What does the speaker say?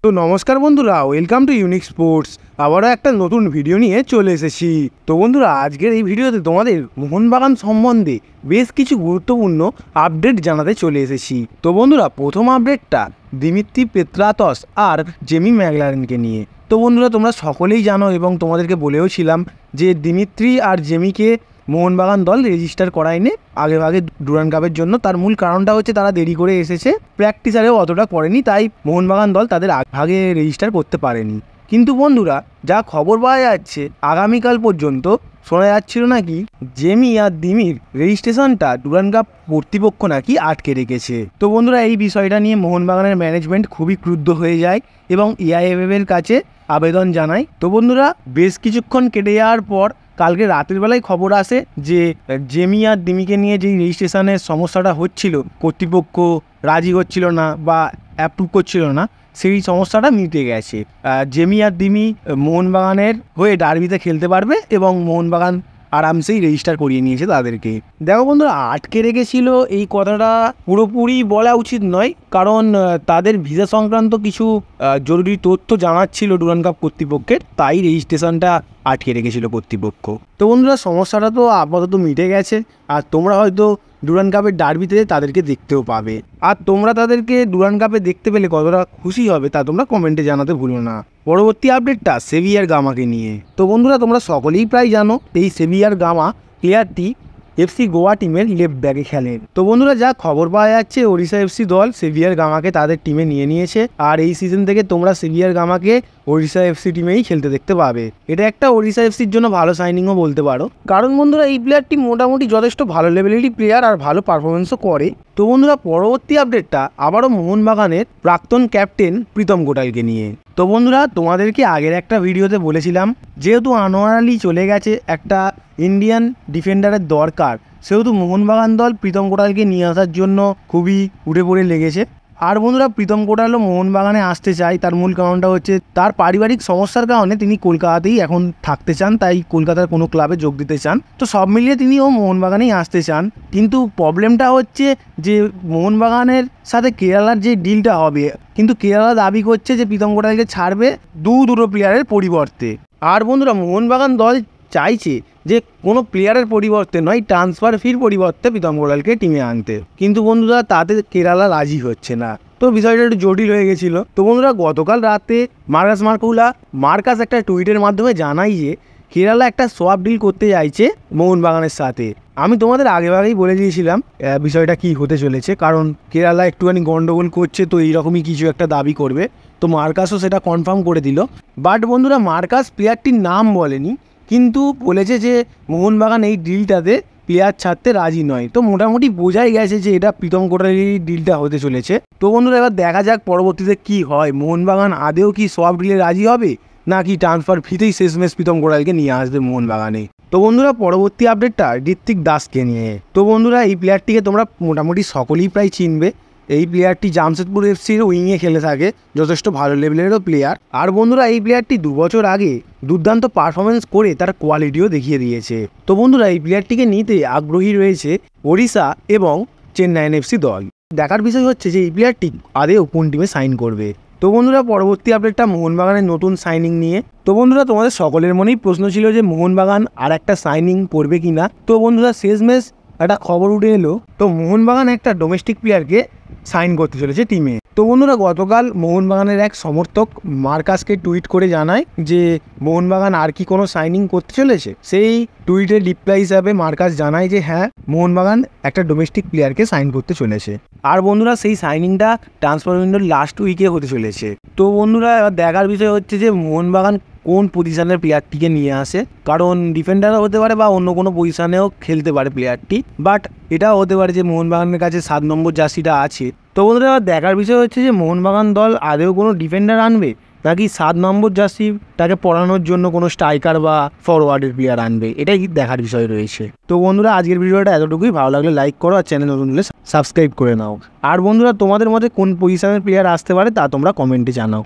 তো নমস্কার বন্ধুরা, ওয়েলকাম টু ইউনিক স্পোর্টস। আবারও একটা নতুন ভিডিও নিয়ে চলে এসেছি। তো বন্ধুরা, আজকের এই ভিডিওতে তোমাদের মোহনবাগান সম্বন্ধে বেশ কিছু গুরুত্বপূর্ণ আপডেট জানাতে চলে এসেছি। তো বন্ধুরা, প্রথম আপডেটটা দিমিত্রি পেত্রাতস আর জেমি ম্যাকলারেনকে নিয়ে। তো বন্ধুরা, তোমরা সকলেই জানো এবং তোমাদেরকে বলেও ছিলাম যে দিমিত্রি আর জেমিকে মোহনবাগান দল রেজিস্টার করায়নি আগেভাগে ডুরান্ড কাপের জন্য। তার মূল কারণটা হচ্ছে তারা দেরি করে এসেছে, প্র্যাকটিসারেও অতটা করেনি, তাই মোহনবাগান দল তাদের আগে রেজিস্টার করতে পারেনি। কিন্তু বন্ধুরা, যা খবর পাওয়া যাচ্ছে আগামীকাল পর্যন্ত শোনা যাচ্ছিল নাকি জেমি আর দিমির রেজিস্ট্রেশনটা ডুরান্ড কাপ কর্তৃপক্ষ নাকি আটকে রেখেছে। তো বন্ধুরা, এই বিষয়টা নিয়ে মোহনবাগানের ম্যানেজমেন্ট খুবই ক্রুদ্ধ হয়ে যায় এবং এআইএফএফ এর কাছে আবেদন জানায়। তো বন্ধুরা, বেশ কিছুক্ষণ কেটে যাওয়ার পর কালকে রাতের বেলায় খবর আসে যে জেমি আর দিমিকে নিয়ে যেই রেজিস্ট্রেশনের সমস্যাটা হচ্ছিল, কর্তৃপক্ষ রাজি হচ্ছিল না বা অ্যাপ্রুভ করছিল না, সেই সমস্যাটা মিটে গেছে। জেমি আর দিমি মোহনবাগানের হয়ে ডার্বিতে খেলতে পারবে এবং মোহনবাগান আরামসেই রেজিস্টার করিয়ে নিয়েছে তাদেরকে। দেখো বন্ধুরা, আটকে রেখেছিল এই কথাটা পুরোপুরি বলা উচিত নয়, কারণ তাদের ভিসা সংক্রান্ত কিছু জরুরি তথ্য জানাচ্ছিল ডুরান্ড কাপ কর্তৃপক্ষের, তাই রেজিস্ট্রেশনটা আটকে রেখেছিল কর্তৃপক্ষ। তো বন্ধুরা, সমস্যাটা তো আপাতত মিটে গেছে, আর তোমরা হয়তো ডুরান্ড কাপের ডার্বিতে তাদেরকে দেখতেও পাবে। আর তোমরা তাদেরকে ডুরান্ড কাপে দেখতে পেলে কতটা খুশি হবে তা তোমরা কমেন্টে জানাতে ভুলো না। পরবর্তী আপডেটটা সেভিয়ার গামাকে নিয়ে। তো বন্ধুরা, তোমরা সকলেই প্রায় জানো এই সেভিয়ার গামা প্লেয়ারটি এফসি গোয়া টিমের লেফট ব্যাকে খেলেন। তো বন্ধুরা, যা খবর পাওয়া যাচ্ছে ওড়িশা এফসি দল সেভিয়ার গামাকে তাদের টিমে নিয়ে নিয়েছে, আর এই সিজন থেকে তোমরা সেভিয়ার গামাকে ওড়িশা এফসি টিমেই খেলতে দেখতে পাবে। এটা একটা ওড়িশা এফসির জন্য ভালো সাইনিংও বলতে পারো, কারণ বন্ধুরা এই প্লেয়ারটি মোটামুটি যথেষ্ট ভালো লেভেলেরই প্লেয়ার আর ভালো পারফরমেন্সও করে। তো বন্ধুরা, পরবর্তী আপডেটটা আবারও মোহনবাগানের প্রাক্তন ক্যাপ্টেন প্রীতম কোটালকে নিয়ে। তো বন্ধুরা, তোমাদেরকে আগের একটা ভিডিওতে বলেছিলাম যেহেতু আনোয়ার আলী চলে গেছে, একটা ইন্ডিয়ান ডিফেন্ডারের দরকার, সেহেতু মোহনবাগান দল প্রীতম কোটালকে নিয়ে আসার জন্য খুবই উঠে পড়ে লেগেছে। আর বন্ধুরা, প্রীতম কোটালও মোহনবাগানে আসতে চায়, তার মূল কারণটা হচ্ছে তার পারিবারিক সমস্যার কারণে তিনি কলকাতাতেই এখন থাকতে চান, তাই কলকাতার কোনো ক্লাবে যোগ দিতে চান। তো সব মিলিয়ে তিনিও মোহনবাগানেই আসতে চান, কিন্তু প্রবলেমটা হচ্ছে যে মোহনবাগানের সাথে কেরালার যে ডিলটা হবে, কিন্তু কেরালা দাবি করছে যে প্রীতম কোটালকে ছাড়বে দুটো প্লেয়ারের পরিবর্তে। আর বন্ধুরা, মোহনবাগান দল চাইছে যে কোনো প্লেয়ারের পরিবর্তে নয়, ট্রান্সফার ফির পরিবর্তে প্রীতম কোটালকে টিমে আনতে, কিন্তু বন্ধুরা তাতে কেরালা রাজি হচ্ছে না। তো বিষয়টা একটু জটিল হয়ে গেছিল। তো বন্ধুরা, গতকাল রাতে মার্কাস একটা টুইটের মাধ্যমে জানাই যে কেরালা একটা সোয়াপ ডিল করতে চাইছে মোহনবাগানের সাথে। আমি তোমাদের আগেই বলে দিয়েছিলাম বিষয়টা কি হতে চলেছে, কারণ কেরালা একটুখানি গন্ডগোল করছে, তো এইরকমই কিছু একটা দাবি করবে। তো মার্কাসও সেটা কনফার্ম করে দিল। বাট বন্ধুরা, মার্কাস প্লেয়ারটির নাম বলেনি, কিন্তু বলেছে যে মোহনবাগান এই ডিলটাতে প্লেয়ার ছাড়তে রাজি নয়। তো মোটামুটি বোঝাই গেছে যে এটা প্রীতম কোটালেরই ডিলটা হতে চলেছে। তো বন্ধুরা, এবার দেখা যাক পরবর্তীতে কি হয়, মোহনবাগান আদেও কি সোয়াপ ডিলে রাজি হবে নাকি ট্রান্সফার ফিতেই শেষমেশ প্রীতম কোটালকে নিয়ে আসবে মোহনবাগানে। তো বন্ধুরা, পরবর্তী আপডেটটা ঋত্বিক দাসকে নিয়ে। তো বন্ধুরা, এই প্লেয়ারটিকে তোমরা মোটামুটি সকলেই প্রায় চিনবে। এই প্লেয়ারটি জামশেদপুর এফসির উইংয়ে খেলে থাকে, যথেষ্ট ভালো লেভেলেরও প্লেয়ার। আর বন্ধুরা, এই প্লেয়ারটি 2 বছর আগে দুর্দান্ত পারফরমেন্স করে তার কোয়ালিটিও দেখিয়ে দিয়েছে। তো বন্ধুরা, এই প্লেয়ারটিকে নিতে আগ্রহী রয়েছে ওড়িশা এবং চেন্নাইন এফসি দল। দেখার বিষয় হচ্ছে যে এই প্লেয়ারটি আদেও কোন টিমে সাইন করবে। তো বন্ধুরা, পরবর্তী আপডেটটা মোহনবাগানের নতুন সাইনিং নিয়ে। তো বন্ধুরা, তোমাদের সকলের মনেই প্রশ্ন ছিল যে মোহনবাগান আর একটা সাইনিং করবে কিনা। তো বন্ধুরা, শেষমেশ একটা খবর উঠে এলো, তো মোহনবাগান একটা ডোমেস্টিক প্লেয়ারকে সাইন করতে চলেছে টিমে। তো বন্ধুরা, গতকাল মোহনবাগানের এক সমর্থক মার্কাসকে টুইট করে জানায় যে মোহনবাগান আর কি কোনো সাইনিং করতে চলেছে। সেই টুইটের রিপ্লাই হিসাবে মার্কাস জানায় যে হ্যাঁ, মোহনবাগান একটা ডোমেস্টিক প্লেয়ারকে সাইন করতে চলেছে। আর বন্ধুরা, সেই সাইনিংটা ট্রান্সফার উইন্ডোর লাস্ট উইকে হতে চলেছে। তো বন্ধুরা, এবার দেখার বিষয় হচ্ছে যে মোহনবাগান কোন পজিশনের প্লেয়ারটিকে নিয়ে আসে, কারণ ডিফেন্ডারও হতে পারে বা অন্য কোনো পজিশনেও খেলতে পারে প্লেয়ারটি, বাট এটাও হতে পারে যে মোহনবাগানের কাছে 7 নম্বর জার্সিটা আছে। তো বন্ধুরা, এবার দেখার বিষয় হচ্ছে যে মোহনবাগান দল আদেও কোনো ডিফেন্ডার আনবে নাকি 7 নম্বর জার্সিটাকে পড়ানোর জন্য কোনো স্ট্রাইকার বা ফরওয়ার্ডের প্লেয়ার আনবে, এটাই দেখার বিষয় রয়েছে। তো বন্ধুরা, আজকের ভিডিওটা এতটুকুই। ভালো লাগলে লাইক করো, আর চ্যানেল নতুন হলে সাবস্ক্রাইব করে নাও। আর বন্ধুরা, তোমাদের মধ্যে কোন পজিশনের প্লেয়ার আসতে পারে তা তোমরা কমেন্টে জানাও।